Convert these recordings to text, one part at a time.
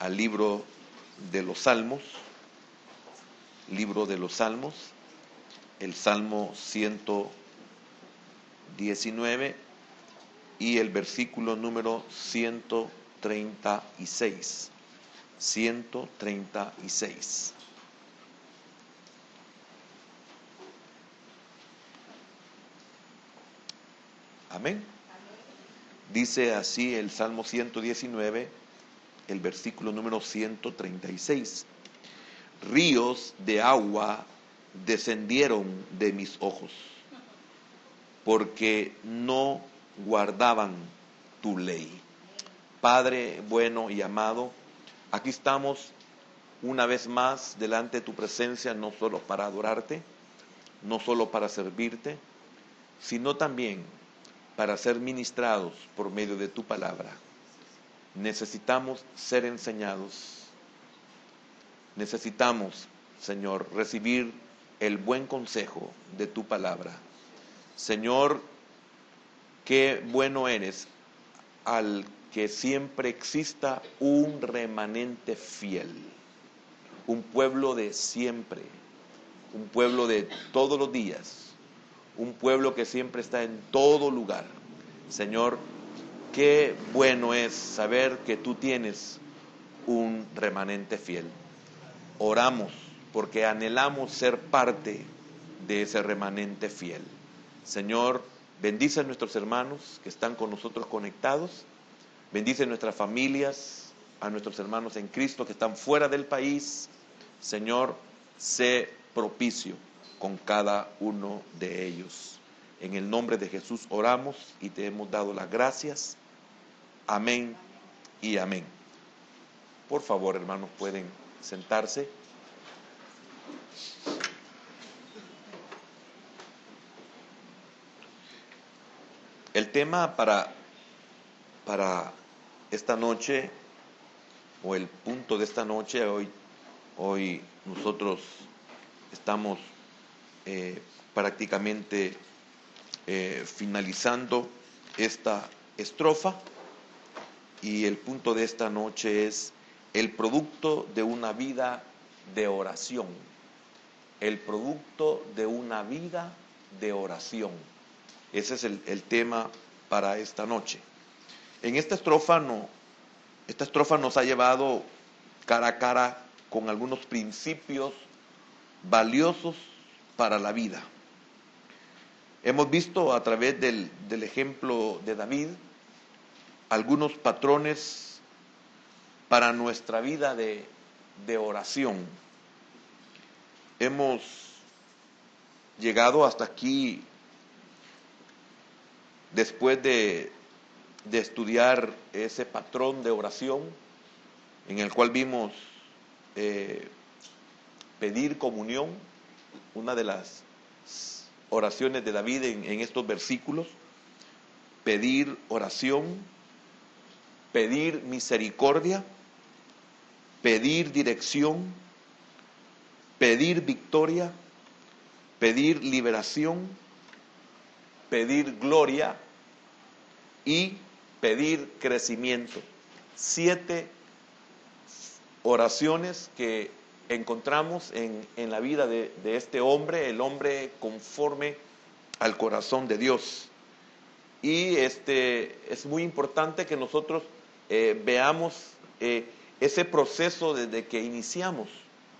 al libro de los Salmos, el Salmo 119 y el versículo número 136. 136. Amén. Dice así el Salmo 119, el versículo número 136. Ríos de agua descendieron de mis ojos, porque no guardaban tu ley. Padre bueno y amado, aquí estamos una vez más delante de tu presencia, no solo para adorarte, no solo para servirte, sino también para ser ministrados por medio de tu palabra. Necesitamos ser enseñados. Necesitamos, Señor, recibir el buen consejo de tu palabra. Señor, qué bueno eres al que siempre exista un remanente fiel, un pueblo de siempre, un pueblo de todos los días, un pueblo que siempre está en todo lugar. Señor, qué bueno es saber que tú tienes un remanente fiel. Oramos porque anhelamos ser parte de ese remanente fiel. Señor, bendice a nuestros hermanos que están con nosotros conectados. Bendice a nuestras familias, a nuestros hermanos en Cristo que están fuera del país. Señor, sé propicio con cada uno de ellos. En el nombre de Jesús oramos y te hemos dado las gracias. Amén y amén. Por favor, hermanos, pueden sentarse. El tema para esta noche, o el punto de esta noche, hoy nosotros estamos prácticamente finalizando esta estrofa, y el punto de esta noche es el producto de una vida de oración. El producto de una vida de oración. Ese es el tema para esta noche. En esta estrofa nos ha llevado cara a cara con algunos principios valiosos para la vida. Hemos visto a través del ejemplo de David algunos patrones para nuestra vida de oración. Hemos llegado hasta aquí después de estudiar ese patrón de oración en el cual vimos pedir comunión, una de las oraciones de David en estos versículos, pedir oración, pedir misericordia, pedir dirección, pedir victoria, pedir liberación, pedir gloria y pedir crecimiento. 7 oraciones que encontramos en la vida de este hombre, el hombre conforme al corazón de Dios. Y es muy importante que nosotros veamos ese proceso desde que iniciamos,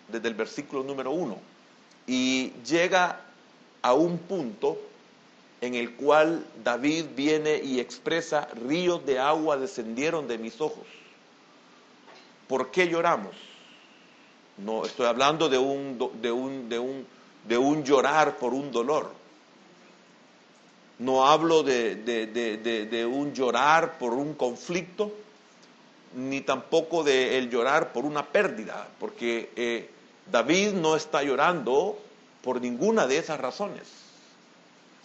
desde el versículo número 1, y llega a un punto en el cual David viene y expresa: ríos de agua descendieron de mis ojos. ¿Por qué lloramos? No estoy hablando de un llorar por un dolor. No hablo de un llorar por un conflicto, ni tampoco de el llorar por una pérdida, porque David no está llorando por ninguna de esas razones,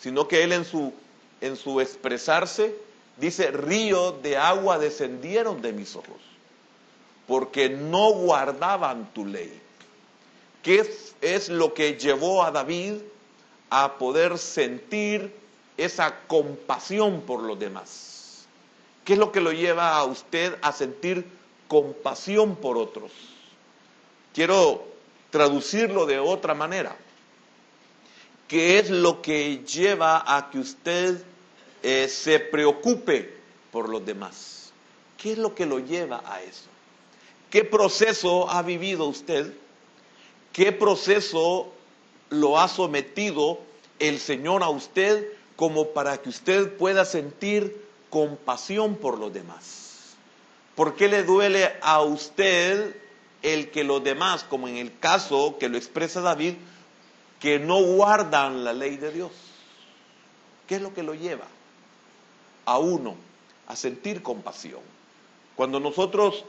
sino que él en su expresarse dice: río de agua descendieron de mis ojos, porque no guardaban tu ley. ¿Qué es lo que llevó a David a poder sentir esa compasión por los demás? ¿Qué es lo que lo lleva a usted a sentir compasión por otros. Quiero traducirlo de otra manera. ¿Qué es lo que lleva a que usted se preocupe por los demás? ¿Qué es lo que lo lleva a eso? ¿Qué proceso ha vivido usted? ¿Qué proceso lo ha sometido el Señor a usted como para que usted pueda sentir compasión por los demás? ¿Por qué le duele a usted el que los demás, como en el caso que lo expresa David, que no guardan la ley de Dios? ¿Qué es lo que lo lleva a uno a sentir compasión? Cuando nosotros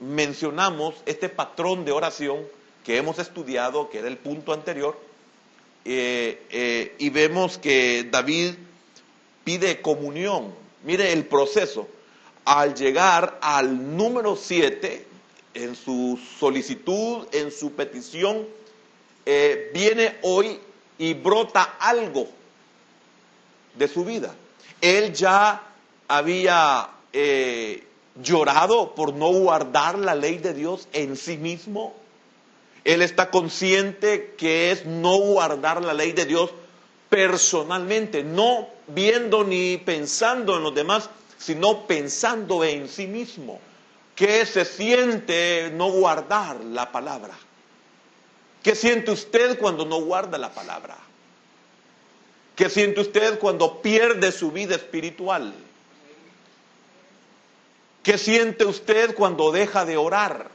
mencionamos este patrón de oración que hemos estudiado, que era el punto anterior, y vemos que David pide comunión. Mire el proceso. Al llegar al número 7, en su solicitud, en su petición, viene hoy y brota algo de su vida. Él ya había llorado por no guardar la ley de Dios en sí mismo. Él está consciente que es no guardar la ley de Dios personalmente, no viendo ni pensando en los demás, sino pensando en sí mismo. ¿Qué se siente no guardar la palabra? ¿Qué siente usted cuando no guarda la palabra? ¿Qué siente usted cuando pierde su vida espiritual? ¿Qué siente usted cuando deja de orar?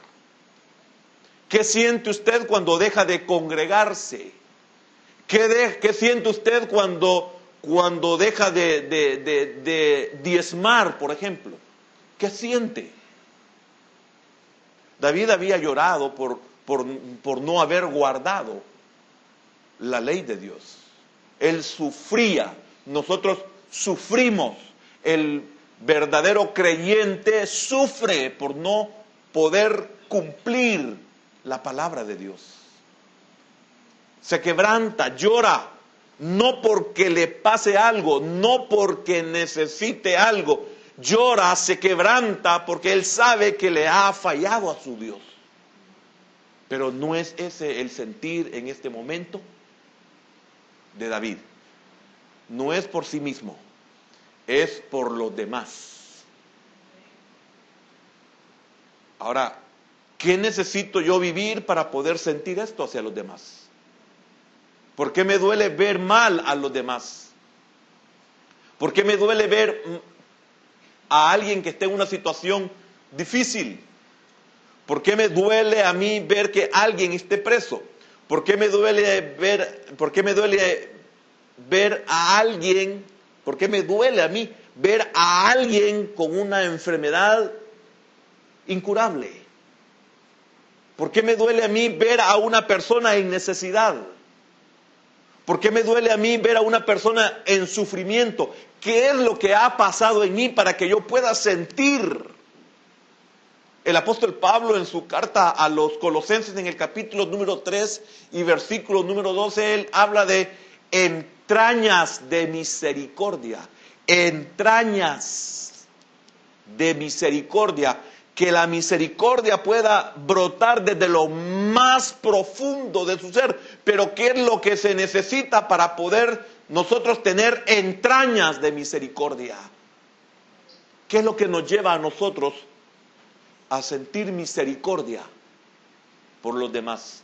¿Qué siente usted cuando deja de congregarse? ¿Qué siente usted cuando deja de diezmar, por ejemplo? ¿Qué siente? David había llorado por no haber guardado la ley de Dios. Él sufría, nosotros sufrimos. El verdadero creyente sufre por no poder cumplir la palabra de Dios. Se quebranta, llora, no porque le pase algo, no porque necesite algo. Llora, se quebranta porque él sabe que le ha fallado a su Dios. Pero no es ese el sentir en este momento de David. No es por sí mismo, es por los demás. Ahora, ¿qué necesito yo vivir para poder sentir esto hacia los demás? ¿Por qué me duele ver mal a los demás? ¿Por qué me duele ver a alguien que esté en una situación difícil? ¿Por qué me duele a mí ver que alguien esté preso? ¿Por qué me duele ver a alguien? ¿Por qué me duele a mí ver a alguien con una enfermedad incurable? ¿Por qué me duele a mí ver a una persona en necesidad? ¿Por qué me duele a mí ver a una persona en sufrimiento? ¿Qué es lo que ha pasado en mí para que yo pueda sentir? El apóstol Pablo en su carta a los Colosenses en el capítulo número 3 y versículo número 12, él habla de entrañas de misericordia. Entrañas de misericordia. Que la misericordia pueda brotar desde lo más profundo de su ser. Pero ¿qué es lo que se necesita para poder nosotros tener entrañas de misericordia? ¿Qué es lo que nos lleva a nosotros a sentir misericordia por los demás?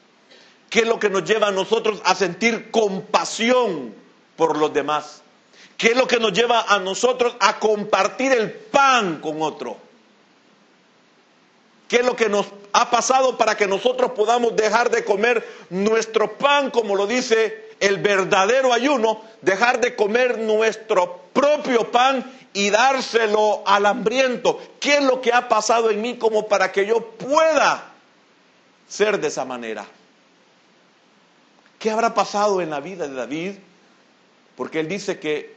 ¿Qué es lo que nos lleva a nosotros a sentir compasión por los demás? ¿Qué es lo que nos lleva a nosotros a compartir el pan con otro? ¿Qué es lo que nos ha pasado para que nosotros podamos dejar de comer nuestro pan, como lo dice el verdadero ayuno, dejar de comer nuestro propio pan y dárselo al hambriento? ¿Qué es lo que ha pasado en mí como para que yo pueda ser de esa manera? ¿Qué habrá pasado en la vida de David? Porque él dice que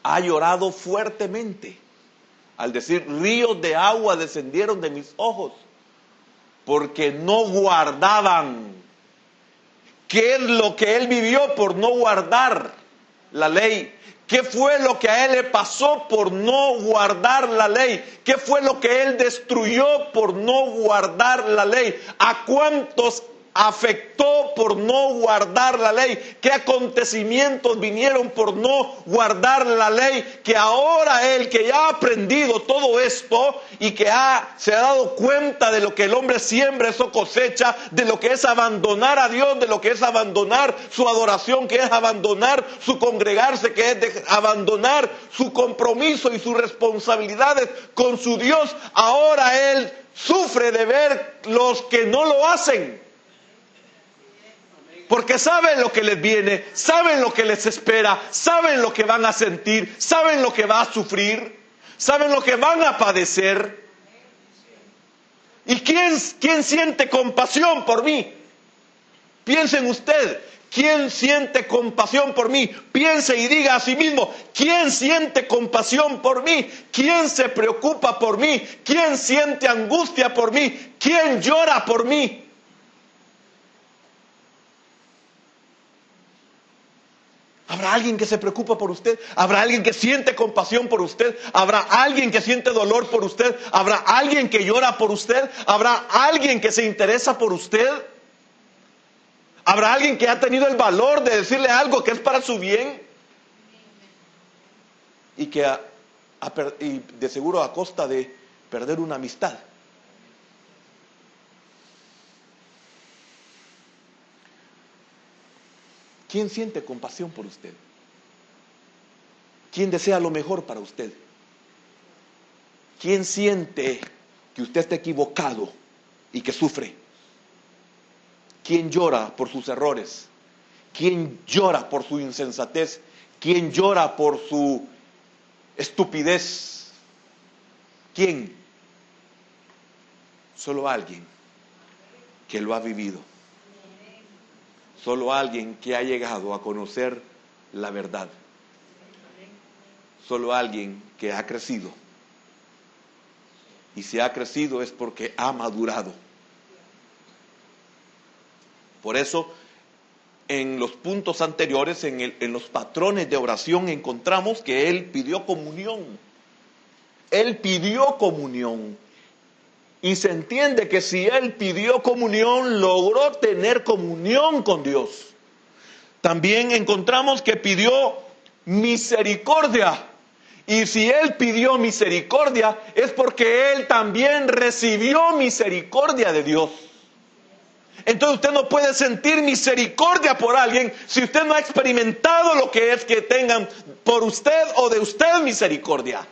ha llorado fuertemente. Al decir, ríos de agua descendieron de mis ojos, porque no guardaban. ¿Qué es lo que él vivió por no guardar la ley? ¿Qué fue lo que a él le pasó por no guardar la ley? ¿Qué fue lo que él destruyó por no guardar la ley? ¿A cuántos afectó por no guardar la ley? ¿Qué acontecimientos vinieron por no guardar la ley? Que ahora él, que ya ha aprendido todo esto y que se ha dado cuenta de lo que el hombre siembra, eso cosecha, de lo que es abandonar a Dios, de lo que es abandonar su adoración, que es abandonar su congregarse, que es abandonar su compromiso y sus responsabilidades con su Dios. Ahora él sufre de ver los que no lo hacen. Porque saben lo que les viene, saben lo que les espera, saben lo que van a sentir, saben lo que va a sufrir, saben lo que van a padecer. ¿Y quién siente compasión por mí? Piensen usted, ¿quién siente compasión por mí? Piense y diga a sí mismo, ¿quién siente compasión por mí? ¿Quién se preocupa por mí? ¿Quién siente angustia por mí? ¿Quién llora por mí? ¿Habrá alguien que se preocupa por usted? ¿Habrá alguien que siente compasión por usted? ¿Habrá alguien que siente dolor por usted? ¿Habrá alguien que llora por usted? ¿Habrá alguien que se interesa por usted? ¿Habrá alguien que ha tenido el valor de decirle algo que es para su bien? Y que y de seguro a costa de perder una amistad. ¿Quién siente compasión por usted? ¿Quién desea lo mejor para usted? ¿Quién siente que usted está equivocado y que sufre? ¿Quién llora por sus errores? ¿Quién llora por su insensatez? ¿Quién llora por su estupidez? ¿Quién? Solo alguien que lo ha vivido. Solo alguien que ha llegado a conocer la verdad. Solo alguien que ha crecido. Y si ha crecido es porque ha madurado. Por eso, en los puntos anteriores, en los patrones de oración, encontramos que él pidió comunión. Él pidió comunión. Y se entiende que si él pidió comunión, logró tener comunión con Dios. También encontramos que pidió misericordia. Y si él pidió misericordia, es porque él también recibió misericordia de Dios. Entonces usted no puede sentir misericordia por alguien si usted no ha experimentado lo que es que tengan por usted o de usted misericordia.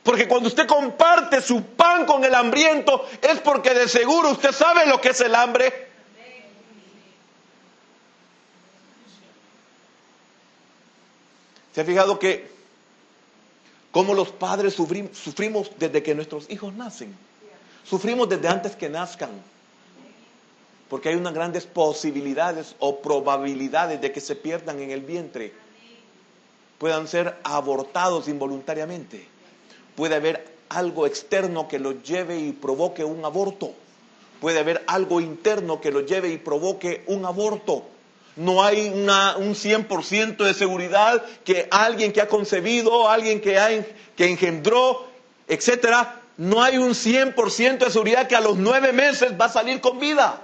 Porque cuando usted comparte su pan con el hambriento, es porque de seguro usted sabe lo que es el hambre. ¿Se ha fijado que cómo los padres sufrimos desde que nuestros hijos nacen? Sufrimos desde antes que nazcan. Porque hay unas grandes posibilidades o probabilidades de que se pierdan en el vientre. Puedan ser abortados involuntariamente. Puede haber algo externo que los lleve y provoque un aborto. Puede haber algo interno que los lleve y provoque un aborto. No hay un 100% de seguridad que alguien que ha concebido, alguien que engendró, etcétera, no hay un 100% de seguridad que a los 9 meses va a salir con vida.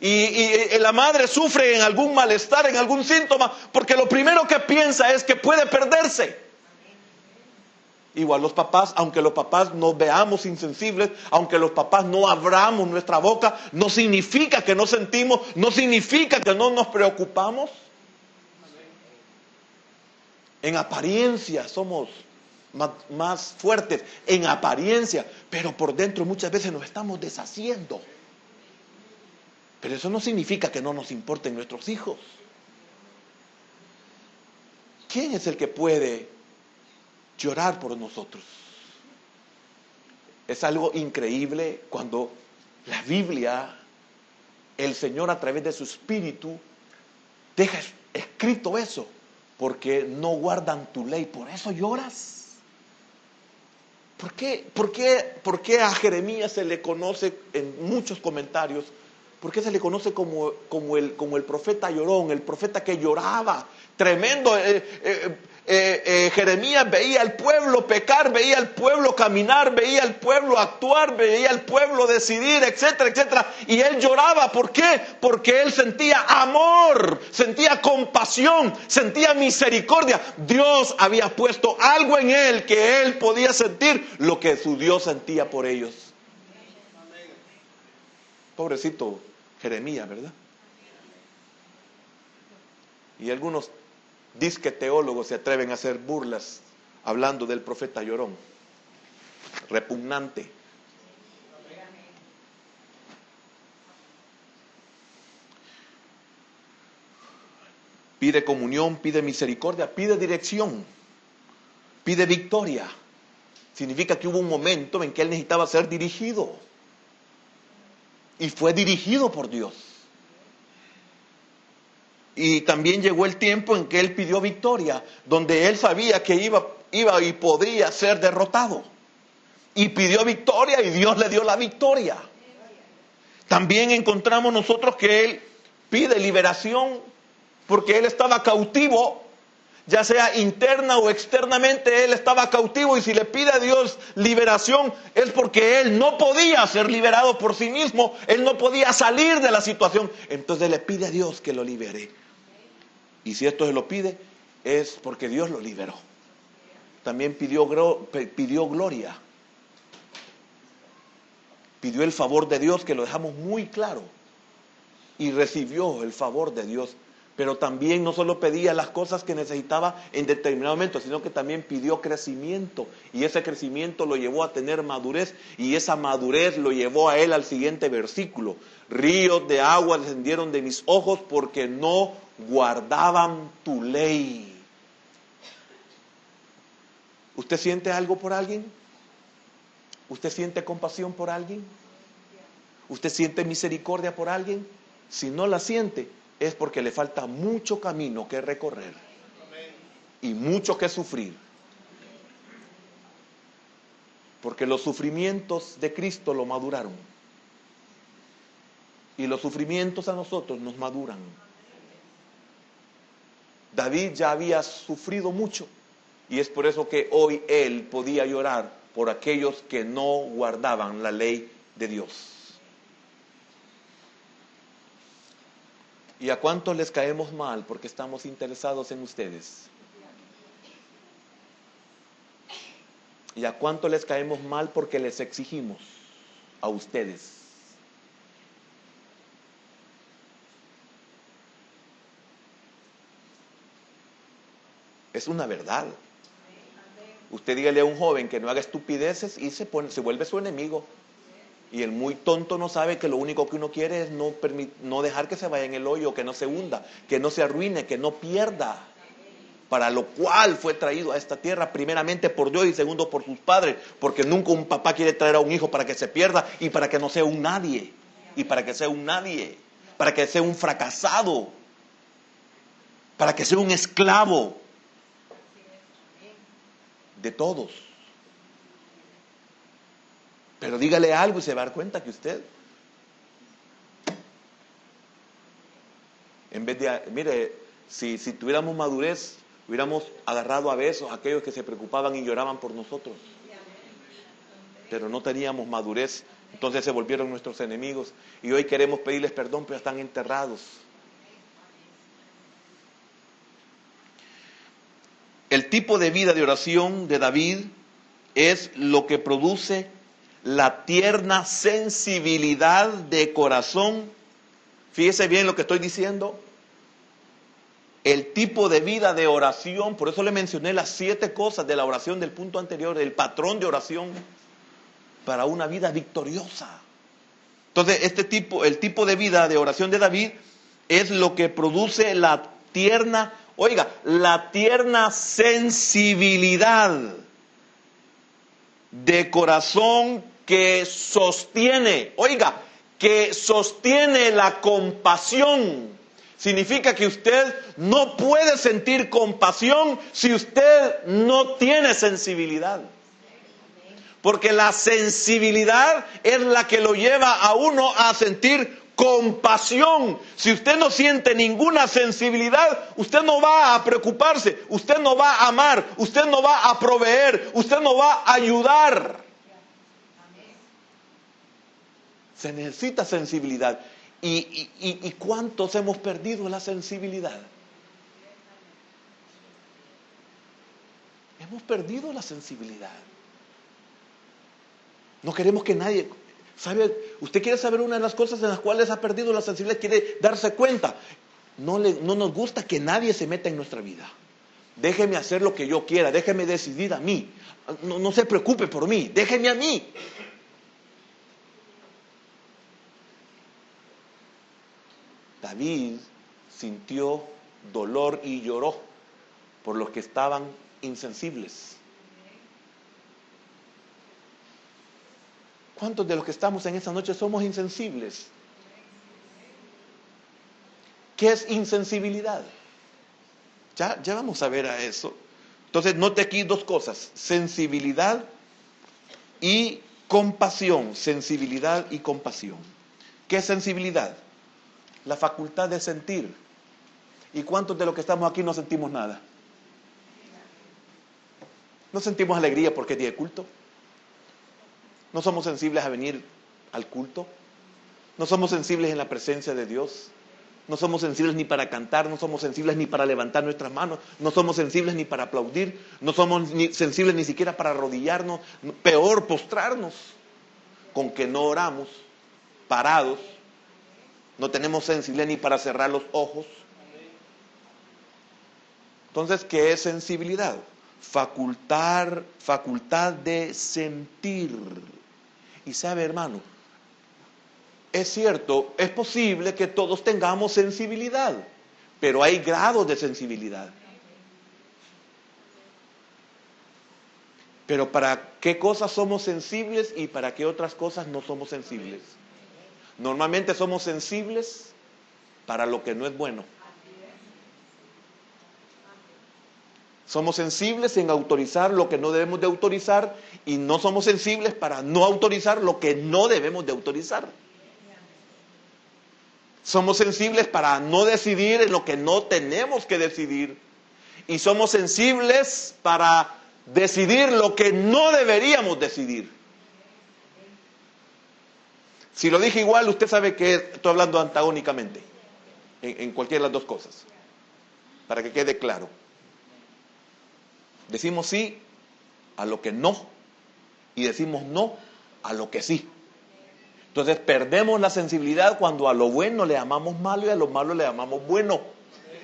Y la madre sufre en algún malestar, en algún síntoma, porque lo primero que piensa es que puede perderse. Igual los papás, aunque los papás nos veamos insensibles, aunque los papás no abramos nuestra boca, no significa que no sentimos, no significa que no nos preocupamos. En apariencia somos más fuertes, en apariencia, pero por dentro muchas veces nos estamos deshaciendo. Pero eso no significa que no nos importen nuestros hijos. ¿Quién es el que puede llorar por nosotros? Es algo increíble cuando la Biblia, el Señor a través de su Espíritu, deja escrito eso, porque no guardan tu ley, por eso lloras. ¿Por qué a Jeremías se le conoce en muchos comentarios ¿Por qué se le conoce como el profeta llorón? El profeta que lloraba. Tremendo. Jeremías veía al pueblo pecar, veía al pueblo caminar, veía al pueblo actuar, veía al pueblo decidir, etcétera, etcétera. Y él lloraba. ¿Por qué? Porque él sentía amor, sentía compasión, sentía misericordia. Dios había puesto algo en él que él podía sentir lo que su Dios sentía por ellos. Pobrecito Jeremías, ¿verdad? Y algunos disque teólogos se atreven a hacer burlas hablando del profeta llorón. Repugnante. Pide comunión, pide misericordia, pide dirección, pide victoria. Significa que hubo un momento en que él necesitaba ser dirigido. Y fue dirigido por Dios. Y también llegó el tiempo en que él pidió victoria, donde él sabía que iba y podría ser derrotado. Y pidió victoria y Dios le dio la victoria. También encontramos nosotros que él pide liberación porque él estaba cautivo, ya sea interna o externamente, él estaba cautivo, y si le pide a Dios liberación es porque él no podía ser liberado por sí mismo, él no podía salir de la situación. Entonces le pide a Dios que lo libere. Y si esto se lo pide, es porque Dios lo liberó. También pidió gloria. Pidió el favor de Dios, que lo dejamos muy claro. Y recibió el favor de Dios. Pero también no solo pedía las cosas que necesitaba en determinado momento, sino que también pidió crecimiento. Y ese crecimiento lo llevó a tener madurez. Y esa madurez lo llevó a él al siguiente versículo. Ríos de agua descendieron de mis ojos porque no guardaban tu ley. ¿Usted siente algo por alguien? ¿Usted siente compasión por alguien? ¿Usted siente misericordia por alguien? Si no la siente, es porque le falta mucho camino que recorrer y mucho que sufrir. Porque los sufrimientos de Cristo lo maduraron. Y los sufrimientos a nosotros nos maduran. David ya había sufrido mucho, y es por eso que hoy él podía llorar por aquellos que no guardaban la ley de Dios. ¿Y a cuántos les caemos mal porque estamos interesados en ustedes? ¿Y a cuántos les caemos mal porque les exigimos a ustedes? Es una verdad. Usted dígale a un joven que no haga estupideces y se vuelve su enemigo. Y el muy tonto no sabe que lo único que uno quiere es no dejar que se vaya en el hoyo, que no se hunda, que no se arruine, que no pierda. Para lo cual fue traído a esta tierra, primeramente por Dios y segundo por sus padres. Porque nunca un papá quiere traer a un hijo para que se pierda y para que no sea un nadie. Y para que sea un nadie. Para que sea un fracasado. Para que sea un esclavo de todos. Pero dígale algo y se va a dar cuenta que usted, en vez de, mire, si tuviéramos madurez, hubiéramos agarrado a besos a aquellos que se preocupaban y lloraban por nosotros. Pero no teníamos madurez, entonces se volvieron nuestros enemigos. Y hoy queremos pedirles perdón, pero están enterrados. El tipo de vida de oración de David es lo que produce la tierna sensibilidad de corazón. Fíjese bien lo que estoy diciendo. El tipo de vida de oración, por eso le mencioné las 7 cosas de la oración del punto anterior, el patrón de oración para una vida victoriosa. Entonces, el tipo de vida de oración de David es lo que produce la tierna sensibilidad de corazón que sostiene la compasión. Significa que usted no puede sentir compasión si usted no tiene sensibilidad. Porque la sensibilidad es la que lo lleva a uno a sentir compasión. Si usted no siente ninguna sensibilidad, usted no va a preocuparse, usted no va a amar, usted no va a proveer, usted no va a ayudar. Se necesita sensibilidad. ¿Y cuántos hemos perdido la sensibilidad? Hemos perdido la sensibilidad. No queremos que nadie... ¿Sabe? Usted quiere saber una de las cosas en las cuales ha perdido la sensibilidad, quiere darse cuenta. No nos gusta que nadie se meta en nuestra vida. Déjeme hacer lo que yo quiera, déjeme decidir a mí. No se preocupe por mí, déjeme a mí. David sintió dolor y lloró por los que estaban insensibles. ¿Cuántos de los que estamos en esta noche somos insensibles? ¿Qué es insensibilidad? Ya vamos a ver a eso. Entonces, note aquí dos cosas: sensibilidad y compasión. Sensibilidad y compasión. ¿Qué es sensibilidad? La facultad de sentir. ¿Y cuántos de los que estamos aquí no sentimos nada? ¿No sentimos alegría porque es día de culto? ¿No somos sensibles a venir al culto? ¿No somos sensibles en la presencia de Dios? No somos sensibles ni para cantar, no somos sensibles ni para levantar nuestras manos, no somos sensibles ni para aplaudir, no somos sensibles ni siquiera para arrodillarnos, peor postrarnos. Con que no oramos, parados, no tenemos sensibilidad ni para cerrar los ojos. Entonces, ¿qué es sensibilidad? Facultad de sentir. Y sabe, hermano, es cierto, es posible que todos tengamos sensibilidad, pero hay grados de sensibilidad. Pero ¿para qué cosas somos sensibles y para qué otras cosas no somos sensibles? Normalmente somos sensibles para lo que no es bueno. Somos sensibles en autorizar lo que no debemos de autorizar y no somos sensibles para no autorizar lo que no debemos de autorizar. Somos sensibles para no decidir en lo que no tenemos que decidir. Y somos sensibles para decidir lo que no deberíamos decidir. Si lo dije igual, usted sabe que estoy hablando antagónicamente en cualquiera de las dos cosas. Para que quede claro. Decimos sí a lo que no y decimos no a lo que sí. Entonces perdemos la sensibilidad cuando a lo bueno le llamamos malo y a lo malo le llamamos bueno.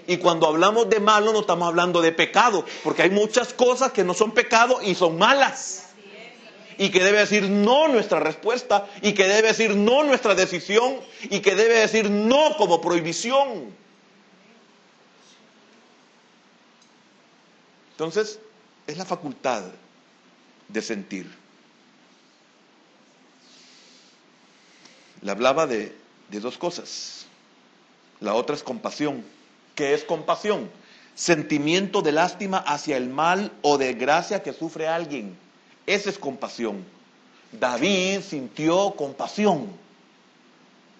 Y cuando hablamos de malo no estamos hablando de pecado, porque hay muchas cosas que no son pecado y son malas. Y que debe decir no nuestra respuesta, y que debe decir no nuestra decisión, y que debe decir no como prohibición. Entonces, es la facultad de sentir. Le hablaba de dos cosas. La otra es compasión. ¿Qué es compasión? Sentimiento de lástima hacia el mal o de gracia que sufre alguien. Esa es compasión. David sintió compasión.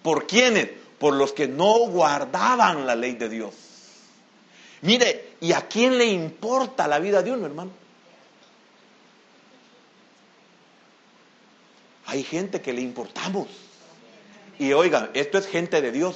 ¿Por quiénes? Por los que no guardaban la ley de Dios. Mire, ¿y a quién le importa la vida de uno, hermano? Hay gente que le importamos. Y oigan, esto es gente de Dios.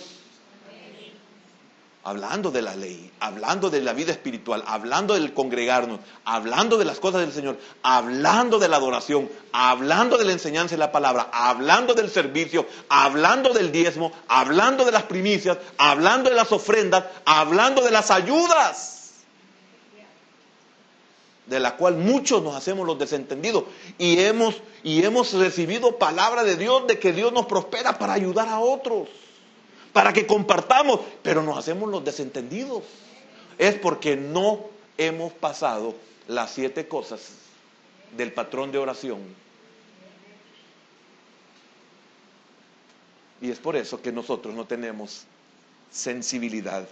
Hablando de la ley, hablando de la vida espiritual, hablando del congregarnos, hablando de las cosas del Señor, hablando de la adoración, hablando de la enseñanza de la palabra, hablando del servicio, hablando del diezmo, hablando de las primicias, hablando de las ofrendas, hablando de las ayudas, de la cual muchos nos hacemos los desentendidos y hemos recibido palabra de Dios de que Dios nos prospera para ayudar a otros, para que compartamos, pero nos hacemos los desentendidos. Es porque no hemos pasado las 7 cosas del patrón de oración. Y es por eso que nosotros no tenemos sensibilidad.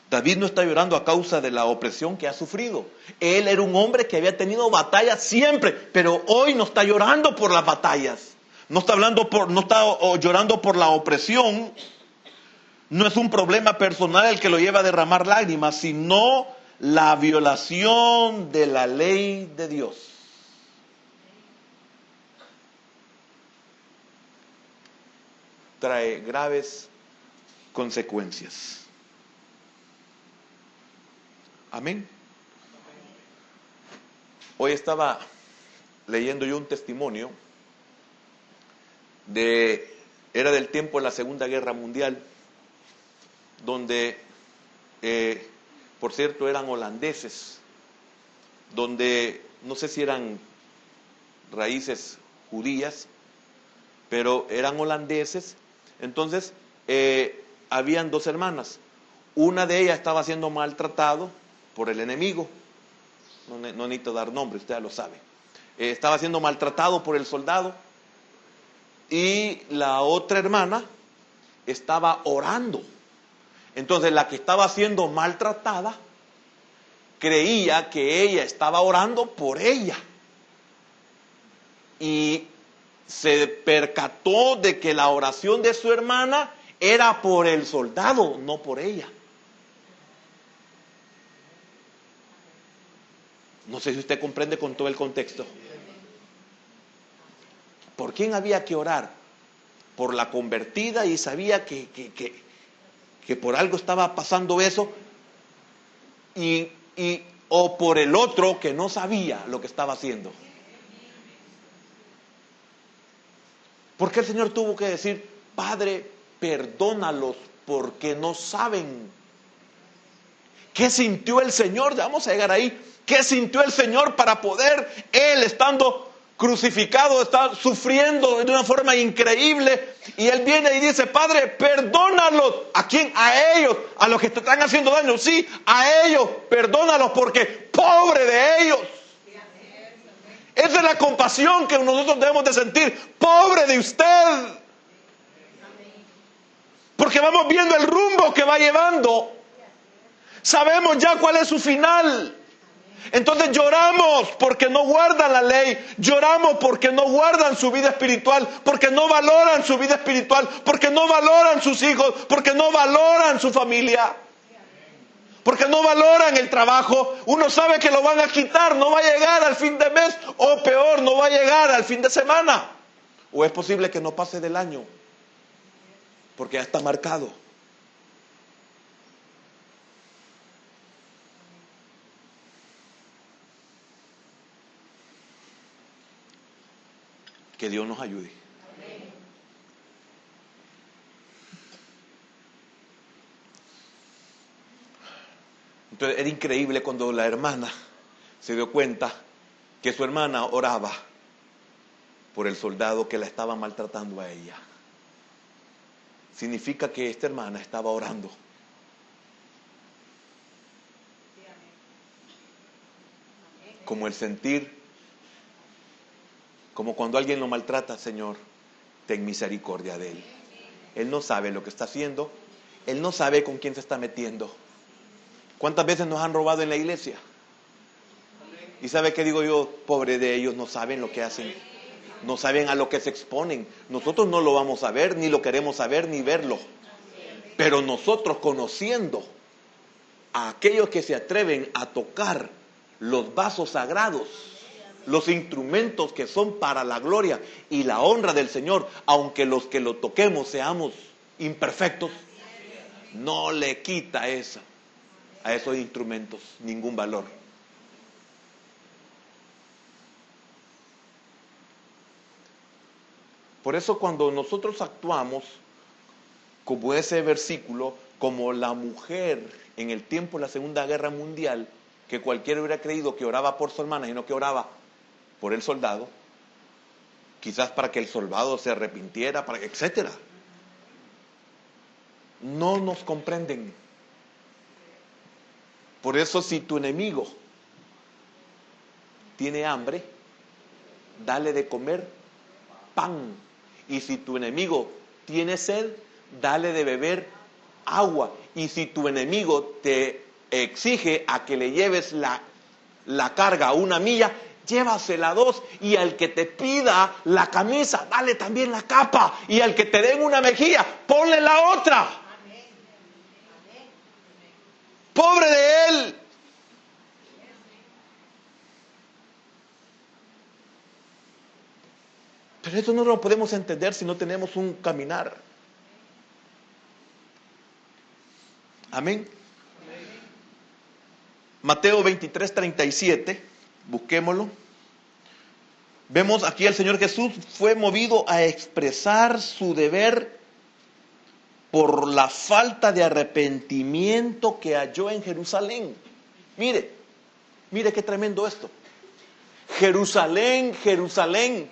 David no está llorando a causa de la opresión que ha sufrido. Él era un hombre que había tenido batallas siempre, pero hoy no está llorando por las batallas. No está llorando por la opresión. No es un problema personal el que lo lleva a derramar lágrimas, sino la violación de la ley de Dios. Trae graves consecuencias. Amén. Hoy estaba leyendo yo un testimonio era del tiempo de la Segunda Guerra Mundial, donde, por cierto, eran holandeses, donde no sé si eran raíces judías, pero eran holandeses. Entonces, habían dos hermanas. Una de ellas estaba siendo maltratado por el enemigo. No necesito dar nombre, usted ya lo sabe. Estaba siendo maltratado por el soldado. Y la otra hermana estaba orando. Entonces la que estaba siendo maltratada creía que ella estaba orando por ella. Y se percató de que la oración de su hermana era por el soldado, no por ella. No sé si usted comprende con todo el contexto. ¿Por quién había que orar? Por la convertida y sabía que por algo estaba pasando eso, o por el otro que no sabía lo que estaba haciendo. ¿Por qué el Señor tuvo que decir, Padre, perdónalos porque no saben? ¿Qué sintió el Señor? Ya vamos a llegar ahí. ¿Qué sintió el Señor para poder, Él estando crucificado, está sufriendo de una forma increíble, y Él viene y dice, Padre, perdónalos? ¿A quién? A ellos, a los que te están haciendo daño. Sí, a ellos, perdónalos porque pobre de ellos. Esa es la compasión que nosotros debemos de sentir. Pobre de usted. Porque vamos viendo el rumbo que va llevando. Sabemos ya cuál es su final. Entonces lloramos porque no guardan la ley, lloramos porque no guardan su vida espiritual, porque no valoran su vida espiritual, porque no valoran sus hijos, porque no valoran su familia, porque no valoran el trabajo. Uno sabe que lo van a quitar, no va a llegar al fin de mes, o peor, no va a llegar al fin de semana, o es posible que no pase del año, porque ya está marcado. Que Dios nos ayude. Entonces era increíble cuando la hermana se dio cuenta que su hermana oraba por el soldado que la estaba maltratando a ella. Significa que esta hermana estaba orando. Como el sentir, como cuando alguien lo maltrata, Señor, ten misericordia de él. Él no sabe lo que está haciendo, él no sabe con quién se está metiendo. ¿Cuántas veces nos han robado en la iglesia? ¿Y sabe qué digo yo? Pobre de ellos, no saben lo que hacen, no saben a lo que se exponen. Nosotros no lo vamos a ver, ni lo queremos saber, ni verlo. Pero nosotros, conociendo a aquellos que se atreven a tocar los vasos sagrados, los instrumentos que son para la gloria y la honra del Señor, aunque los que lo toquemos seamos imperfectos, no le quita a esos instrumentos ningún valor. Por eso cuando nosotros actuamos como ese versículo, como la mujer en el tiempo de la Segunda Guerra Mundial, que cualquiera hubiera creído que oraba por su hermana y no que oraba por el soldado, quizás para que el soldado se arrepintiera, etcétera. No nos comprenden. Por eso, si tu enemigo tiene hambre, dale de comer pan. Y si tu enemigo tiene sed, dale de beber agua. Y si tu enemigo te exige a que le lleves la carga 1 milla, llévasela 2. Y al que te pida la camisa, dale también la capa. Y al que te den una mejilla, ponle la otra. Pobre de él. Pero eso no lo podemos entender si no tenemos un caminar. Amén. Mateo 23:37, busquémoslo. Vemos aquí al Señor Jesús fue movido a expresar su deber por la falta de arrepentimiento que halló en Jerusalén. Mire qué tremendo esto. Jerusalén, Jerusalén.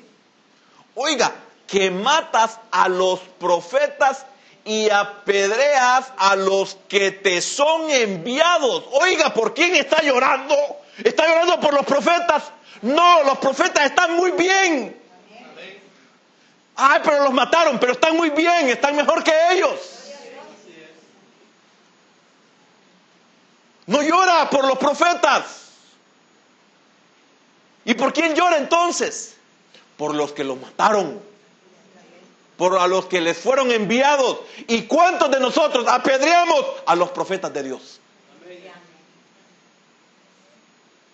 Oiga, que matas a los profetas y apedreas a los que te son enviados. Oiga, ¿por quién está llorando? ¿Está llorando por los profetas? No, los profetas están muy bien. Ay, pero los mataron, pero están muy bien, están mejor que ellos. No llora por los profetas. ¿Y por quién llora entonces? Por los que los mataron, por a los que les fueron enviados. ¿Y cuántos de nosotros apedreamos a los profetas de Dios?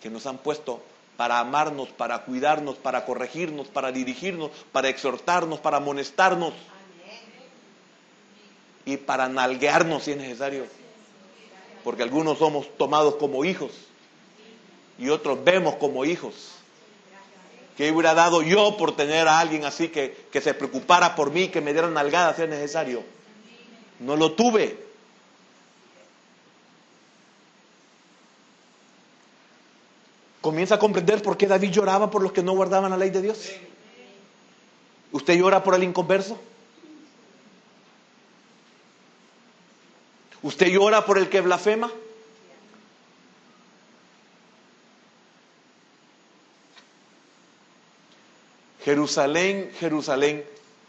Que nos han puesto para amarnos, para cuidarnos, para corregirnos, para dirigirnos, para exhortarnos, para amonestarnos y para nalguearnos si es necesario. Porque algunos somos tomados como hijos y otros vemos como hijos. ¿Qué hubiera dado yo por tener a alguien así que se preocupara por mí, que me diera nalgadas si es necesario? No lo tuve. Comienza a comprender por qué David lloraba por los que no guardaban la ley de Dios. ¿Usted llora por el inconverso? ¿Usted llora por el que blasfema? Jerusalén, Jerusalén,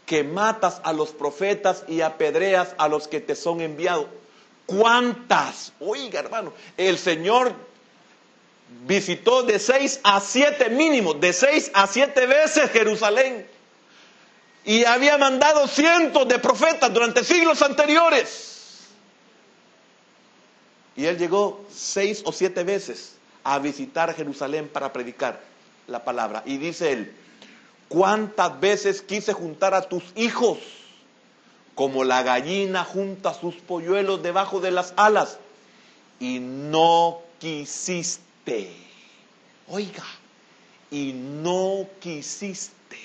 que matas a los profetas y apedreas a los que te son enviados. ¿Cuántas? Oiga, hermano, el Señor visitó de 6 a 7 mínimo, de 6 a 7 veces Jerusalén. Y había mandado cientos de profetas durante siglos anteriores. Y Él llegó 6 o 7 veces a visitar Jerusalén para predicar la palabra. Y dice Él, ¿cuántas veces quise juntar a tus hijos como la gallina junta sus polluelos debajo de las alas? Y no quisiste. Oiga, y no quisiste.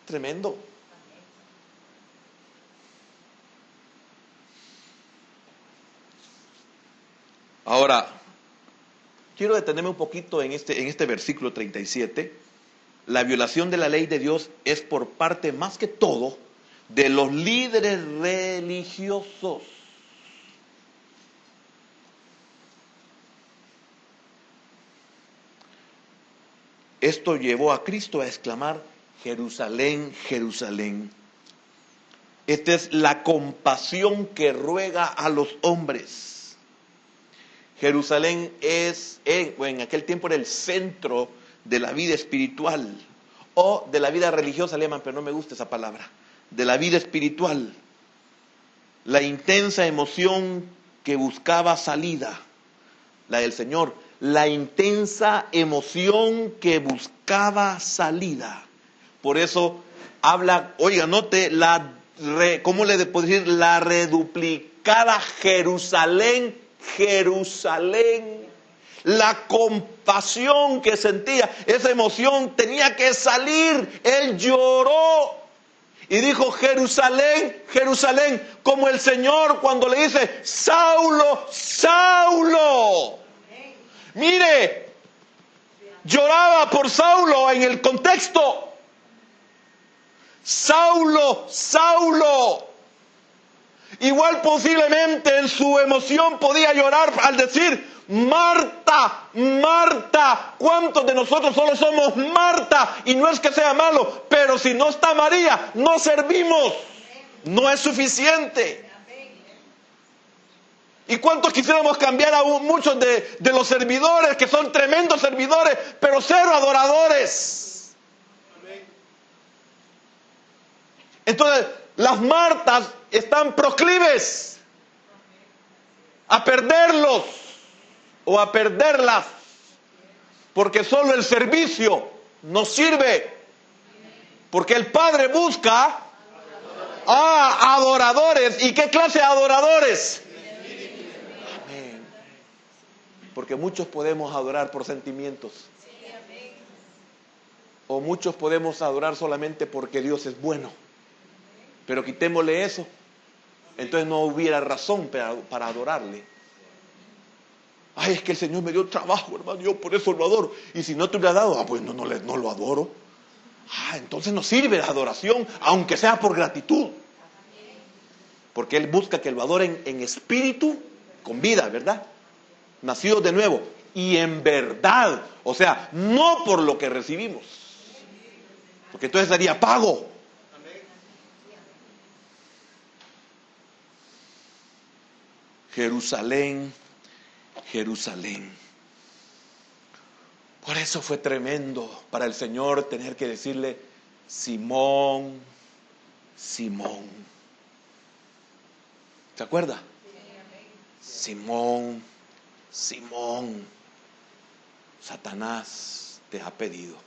Tremendo. Ahora, quiero detenerme un poquito en este versículo 37. La violación de la ley de Dios es por parte más que todo de los líderes religiosos. Esto llevó a Cristo a exclamar, Jerusalén, Jerusalén. Esta es la compasión que ruega a los hombres. Jerusalén es, en aquel tiempo era el centro de la vida espiritual o de la vida religiosa, le llaman, pero no me gusta esa palabra, de la vida espiritual. La intensa emoción que buscaba salida, la del Señor, la intensa emoción que buscaba salida. Por eso habla, oiga, note ¿cómo le puedo decir? La reduplicada Jerusalén, Jerusalén. La compasión que sentía, esa emoción tenía que salir. Él lloró y dijo, Jerusalén, Jerusalén, como el Señor cuando le dice, Saulo, Saulo. Mire, lloraba por Saulo en el contexto. Saulo, Saulo. Igual posiblemente en su emoción podía llorar al decir, Marta, Marta. ¿Cuántos de nosotros solo somos Marta? Y no es que sea malo, pero si no está María, no servimos. No es suficiente. ¿Y cuántos quisiéramos cambiar a muchos de los servidores, que son tremendos servidores, pero cero adoradores? Entonces, las Martas están proclives a perderlos o a perderlas, porque solo el servicio nos sirve, porque el Padre busca a adoradores. ¿Y qué clase de adoradores? Amén. Porque muchos podemos adorar por sentimientos, o muchos podemos adorar solamente porque Dios es bueno, pero quitémosle eso, entonces no hubiera razón para adorarle. Ay, es que el Señor me dio trabajo, hermano, yo por eso lo adoro. Y si no te hubiera dado, pues no lo adoro. Entonces no sirve la adoración, aunque sea por gratitud. Porque Él busca que lo adoren en espíritu, con vida, ¿verdad? Nacidos de nuevo y en verdad. O sea, no por lo que recibimos, porque entonces sería pago. Jerusalén, Jerusalén. Por eso fue tremendo para el Señor tener que decirle: Simón, Simón. ¿Se acuerda? Simón, Simón, Satanás te ha pedido.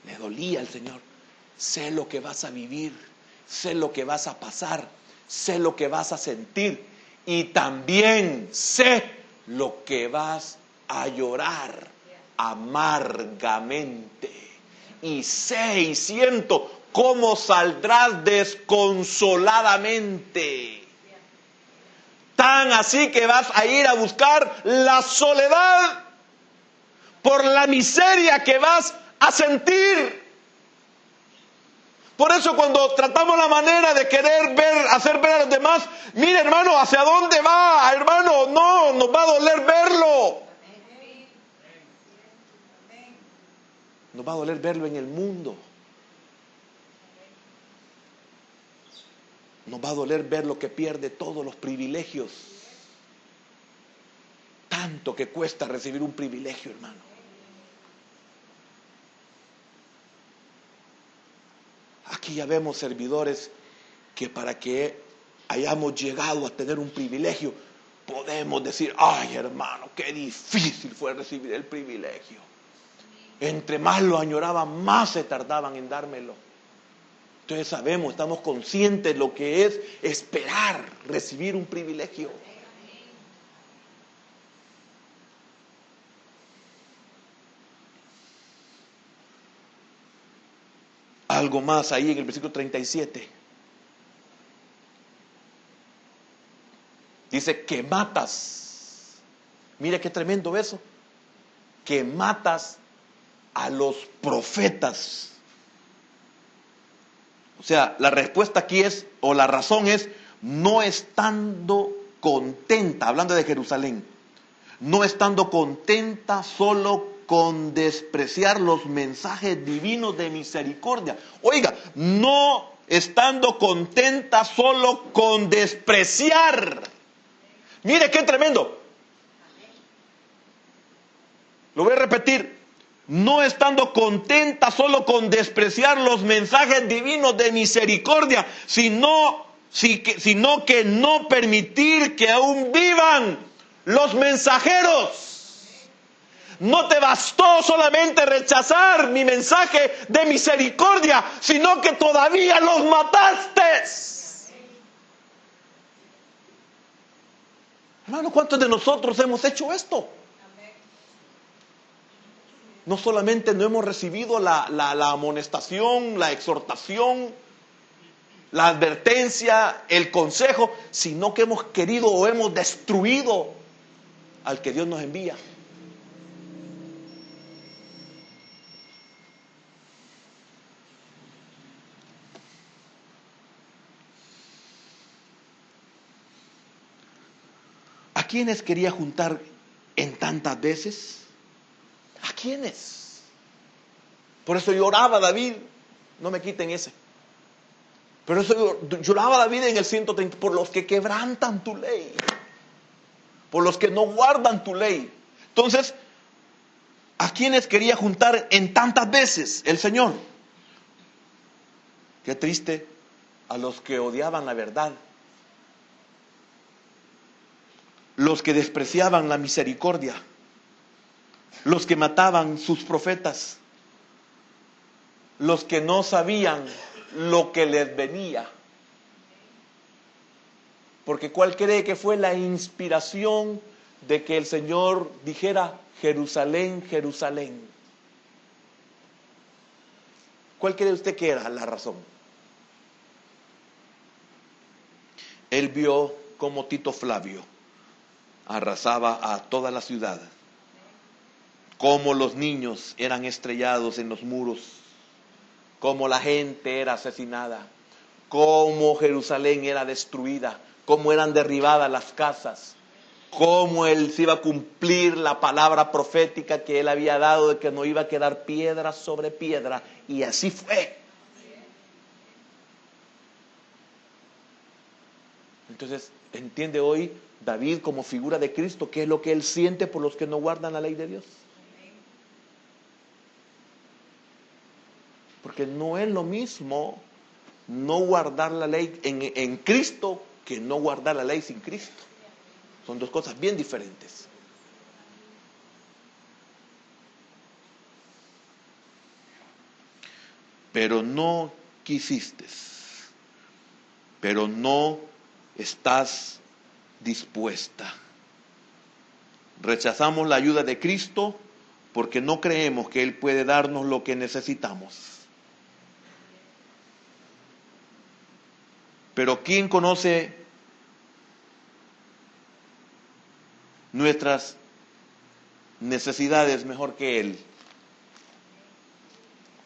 Le dolía al Señor. Sé lo que vas a vivir, sé lo que vas a pasar, sé lo que vas a sentir, y también sé lo que vas a llorar amargamente. Y sé y siento cómo saldrás desconsoladamente. Tan así que vas a ir a buscar la soledad por la miseria que vas a sentir. Por eso cuando tratamos la manera de querer hacer ver a los demás, mire hermano, ¿hacia dónde va, hermano? No, nos va a doler verlo. Nos va a doler verlo en el mundo. Nos va a doler ver lo que pierde todos los privilegios. Tanto que cuesta recibir un privilegio, hermano. Aquí ya vemos servidores que para que hayamos llegado a tener un privilegio, podemos decir: ay hermano, qué difícil fue recibir el privilegio. Entre más lo añoraban, más se tardaban en dármelo. Entonces sabemos, estamos conscientes de lo que es esperar recibir un privilegio. Algo más ahí en el versículo 37. Dice que matas. Mira qué tremendo eso. Que matas a los profetas. O sea, la respuesta aquí es, o la razón es, no estando contenta, hablando de Jerusalén, no estando contenta solo con despreciar los mensajes divinos de misericordia. Oiga, no estando contenta solo con despreciar. Mire qué tremendo. Lo voy a repetir. No estando contenta solo con despreciar los mensajes divinos de misericordia, sino que no permitir que aún vivan los mensajeros. No te bastó solamente rechazar mi mensaje de misericordia, sino que todavía los mataste. Hermano, ¿cuántos de nosotros hemos hecho esto? No solamente no hemos recibido la amonestación, la exhortación, la advertencia, el consejo, sino que hemos querido o hemos destruido al que Dios nos envía. ¿A quiénes quería juntar en tantas veces? ¿A quiénes? Por eso lloraba David: no me quiten ese. Pero eso lloraba David en el 130, por los que quebrantan tu ley, por los que no guardan tu ley. Entonces, ¿a quiénes quería juntar en tantas veces el Señor? Qué triste, a los que odiaban la verdad, los que despreciaban la misericordia, los que mataban sus profetas, los que no sabían lo que les venía. Porque ¿cuál cree que fue la inspiración de que el Señor dijera Jerusalén, Jerusalén? ¿Cuál cree usted que era la razón? Él vio cómo Tito Flavio arrasaba a toda la ciudad, cómo los niños eran estrellados en los muros, cómo la gente era asesinada, cómo Jerusalén era destruida, cómo eran derribadas las casas, cómo él se iba a cumplir la palabra profética que él había dado de que no iba a quedar piedra sobre piedra, y así fue. Entonces, entiende hoy David como figura de Cristo, qué es lo que él siente por los que no guardan la ley de Dios. Porque no es lo mismo no guardar la ley en Cristo que no guardar la ley sin Cristo. Son dos cosas bien diferentes. Pero no quisiste, pero no estás dispuesta. Rechazamos la ayuda de Cristo porque no creemos que Él puede darnos lo que necesitamos. Pero ¿quién conoce nuestras necesidades mejor que Él?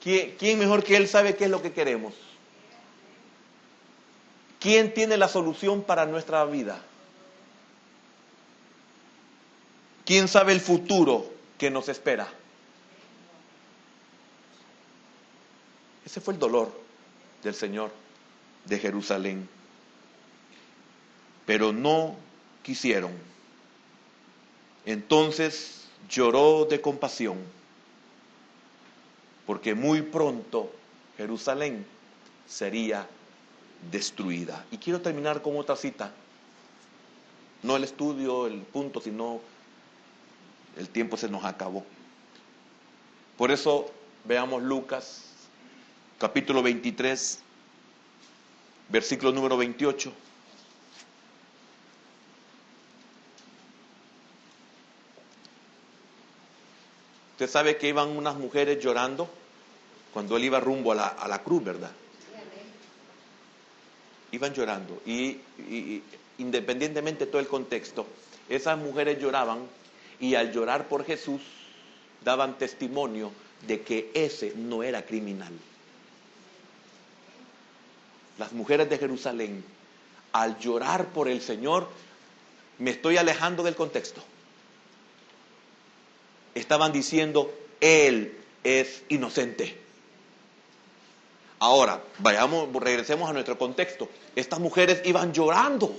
¿Quién mejor que Él sabe qué es lo que queremos? ¿Quién tiene la solución para nuestra vida? ¿Quién sabe el futuro que nos espera? Ese fue el dolor del Señor de Jerusalén. Pero no quisieron. Entonces lloró de compasión, porque muy pronto Jerusalén sería destruida. Y quiero terminar con otra cita. No el estudio, el punto, sino el tiempo se nos acabó. Por eso veamos Lucas, capítulo 23, versículo número 28. Usted sabe que iban unas mujeres llorando cuando él iba rumbo a la cruz, ¿verdad? Iban llorando y independientemente de todo el contexto, esas mujeres lloraban y al llorar por Jesús daban testimonio de que ese no era criminal. Las mujeres de Jerusalén, al llorar por el Señor, me estoy alejando del contexto, estaban diciendo, Él es inocente. Ahora, regresemos a nuestro contexto. Estas mujeres iban llorando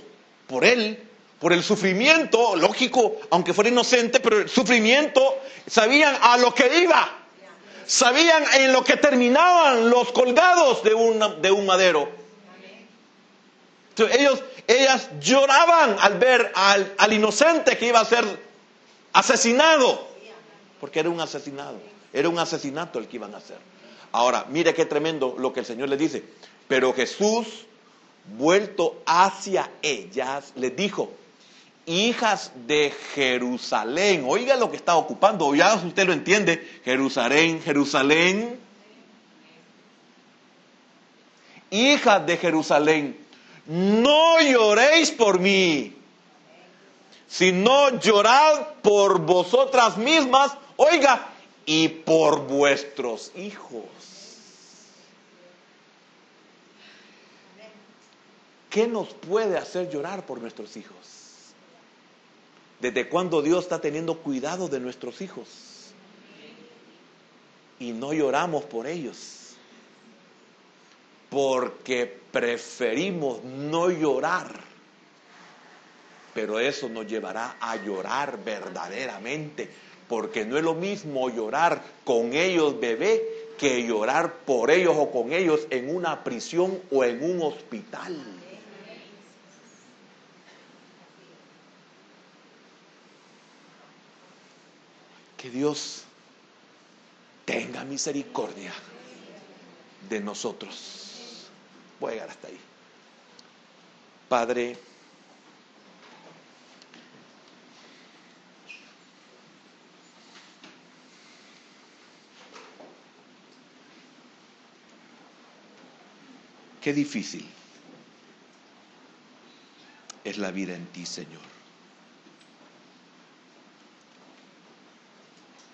por él, por el sufrimiento, lógico, aunque fuera inocente, pero el sufrimiento, sabían a lo que iba. Sabían en lo que terminaban los colgados de un madero. Entonces, ellas lloraban al ver al inocente que iba a ser asesinado. Porque era un asesinato el que iban a hacer. Ahora, mire qué tremendo lo que el Señor les dice. Pero Jesús, vuelto hacia ellas, les dijo, hijas de Jerusalén. Oiga lo que está ocupando, ya usted lo entiende. Jerusalén, Jerusalén. Hijas de Jerusalén, no lloréis por mí, sino llorad por vosotras mismas, oiga, y por vuestros hijos. ¿Qué nos puede hacer llorar por nuestros hijos? ¿Desde cuándo Dios está teniendo cuidado de nuestros hijos? Y no lloramos por ellos. porque preferimos no llorar, pero eso nos llevará a llorar verdaderamente, porque no es lo mismo llorar con ellos, bebé, que llorar por ellos o con ellos en una prisión o en un hospital. Que Dios tenga misericordia de nosotros. Voy a llegar hasta ahí. Padre, qué difícil es la vida en ti, Señor.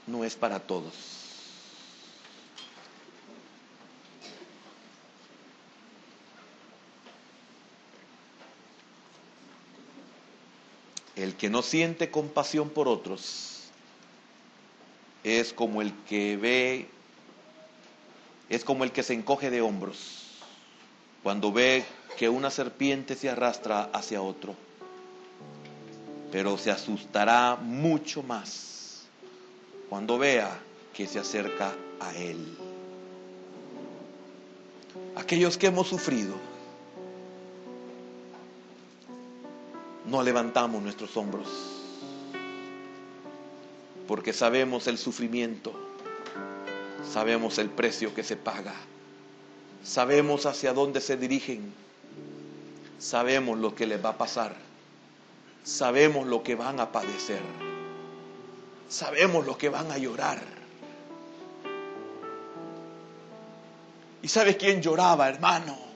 No es para todos. El que no siente compasión por otros es como el que se encoge de hombros cuando ve que una serpiente se arrastra hacia otro, pero se asustará mucho más cuando vea que se acerca a él. Aquellos que hemos sufrido, no levantamos nuestros hombros, porque sabemos el sufrimiento, sabemos el precio que se paga, sabemos hacia dónde se dirigen, sabemos lo que les va a pasar, sabemos lo que van a padecer, sabemos lo que van a llorar. ¿Y sabe quién lloraba, hermano?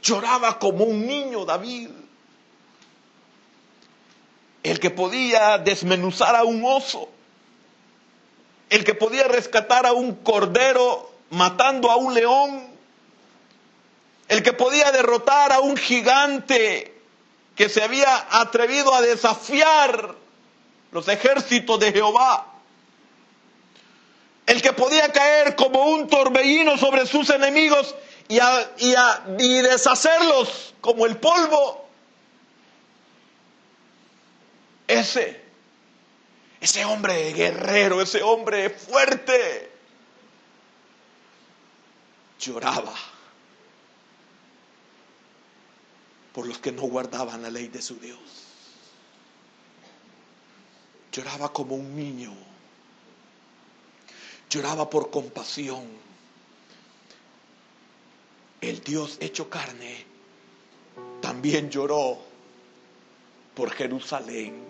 Lloraba como un niño David, el que podía desmenuzar a un oso, el que podía rescatar a un cordero matando a un león, el que podía derrotar a un gigante que se había atrevido a desafiar los ejércitos de Jehová, el que podía caer como un torbellino sobre sus enemigos y deshacerlos como el polvo. Ese hombre guerrero, ese hombre fuerte, lloraba por los que no guardaban la ley de su Dios. Lloraba como un niño. Lloraba por compasión. El Dios hecho carne también lloró por Jerusalén.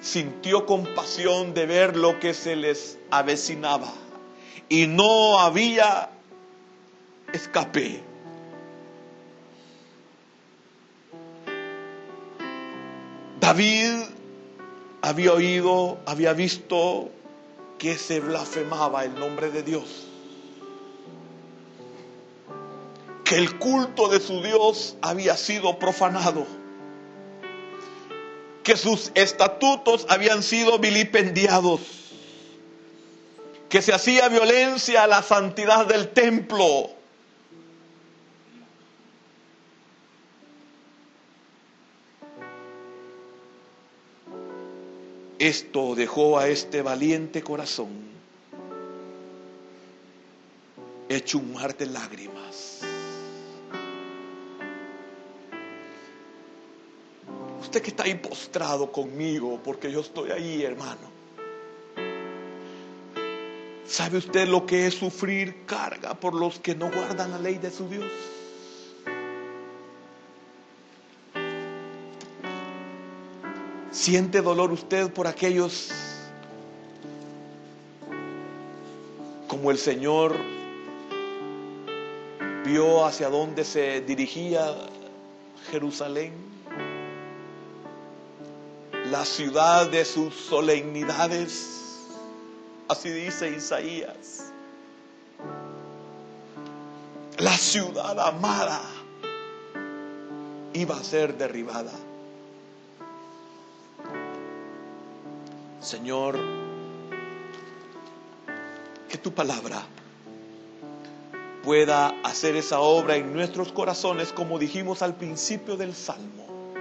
Sintió compasión de ver lo que se les avecinaba y no había escape. David había visto que se blasfemaba el nombre de Dios, que el culto de su Dios había sido profanado, que sus estatutos habían sido vilipendiados, que se hacía violencia a la santidad del templo. Esto dejó a este valiente corazón hecho un mar de lágrimas. Usted que está ahí postrado conmigo, porque yo estoy ahí, hermano. ¿Sabe usted lo que es sufrir carga por los que no guardan la ley de su Dios? ¿Siente dolor usted por aquellos como el Señor vio hacia dónde se dirigía Jerusalén? La ciudad de sus solemnidades, así dice Isaías. La ciudad amada iba a ser derribada. Señor, que tu palabra pueda hacer esa obra en nuestros corazones, como dijimos al principio del Salmo,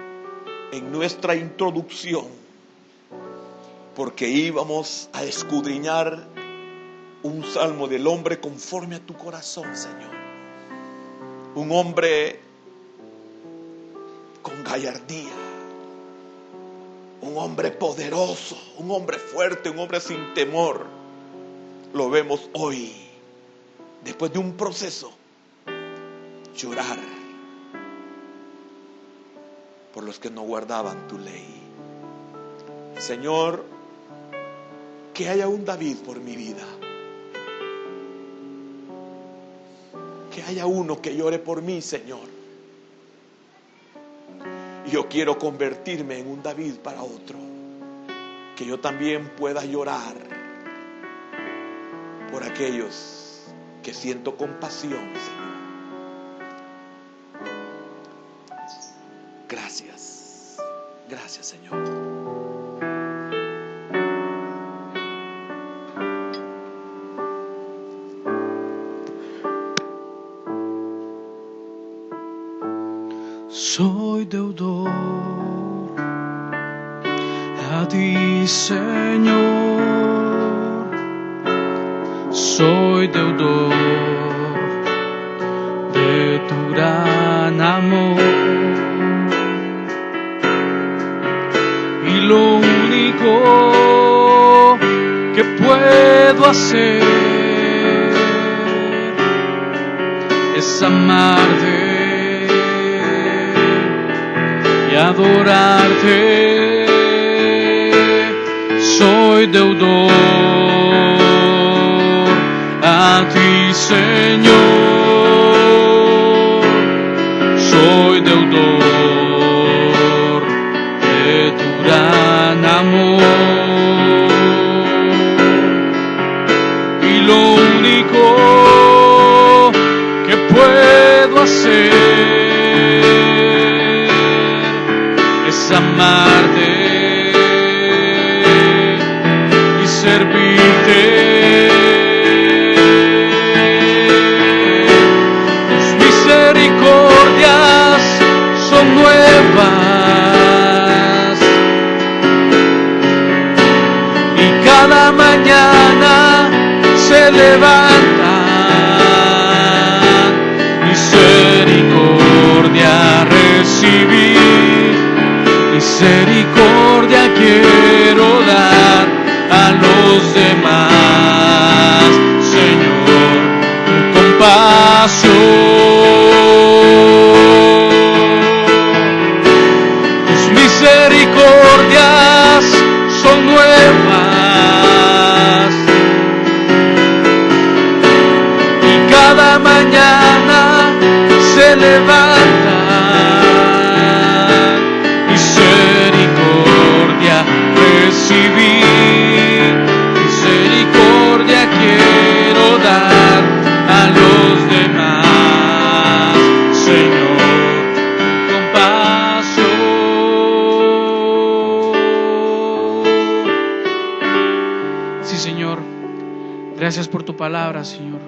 en nuestra introducción, porque íbamos a escudriñar un salmo del hombre conforme a tu corazón, Señor. Un hombre con gallardía, un hombre poderoso, un hombre fuerte, un hombre sin temor. Lo vemos hoy, después de un proceso, llorar por los que no guardaban tu ley. Señor, que haya un David por mi vida, que haya uno que llore por mí, Señor. Yo quiero convertirme en un David para otro, que yo también pueda llorar por aquellos que siento compasión, Señor. Gracias, gracias, Señor. Soy deudor a ti, Señor. Soy deudor de tu gran amor. Y lo único que puedo hacer es amarte y adorarte. Soy deudor a ti, Señor. Soy deudor de tu gran amor. Y lo único que puedo hacer amarte y servirte. Tus misericordias son nuevas y cada mañana se levantan. Misericordia recibí, misericordia quiero dar a los demás, Señor, tu compasión. Tus misericordias son nuevas y cada mañana se levanta. Recibir misericordia quiero dar a los demás, Señor, compasión. Sí, Señor, gracias por tu palabra, Señor.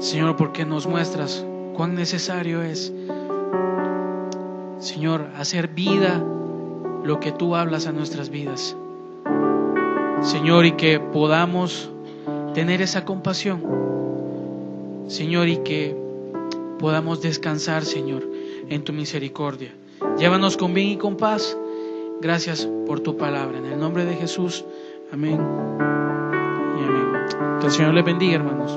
Señor, porque nos muestras cuán necesario es, Señor, hacer vida lo que tú hablas a nuestras vidas, Señor, y que podamos tener esa compasión, Señor, y que podamos descansar, Señor, en tu misericordia. Llévanos con bien y con paz. Gracias por tu palabra. En el nombre de Jesús, amén y amén. Que el Señor les bendiga, hermanos.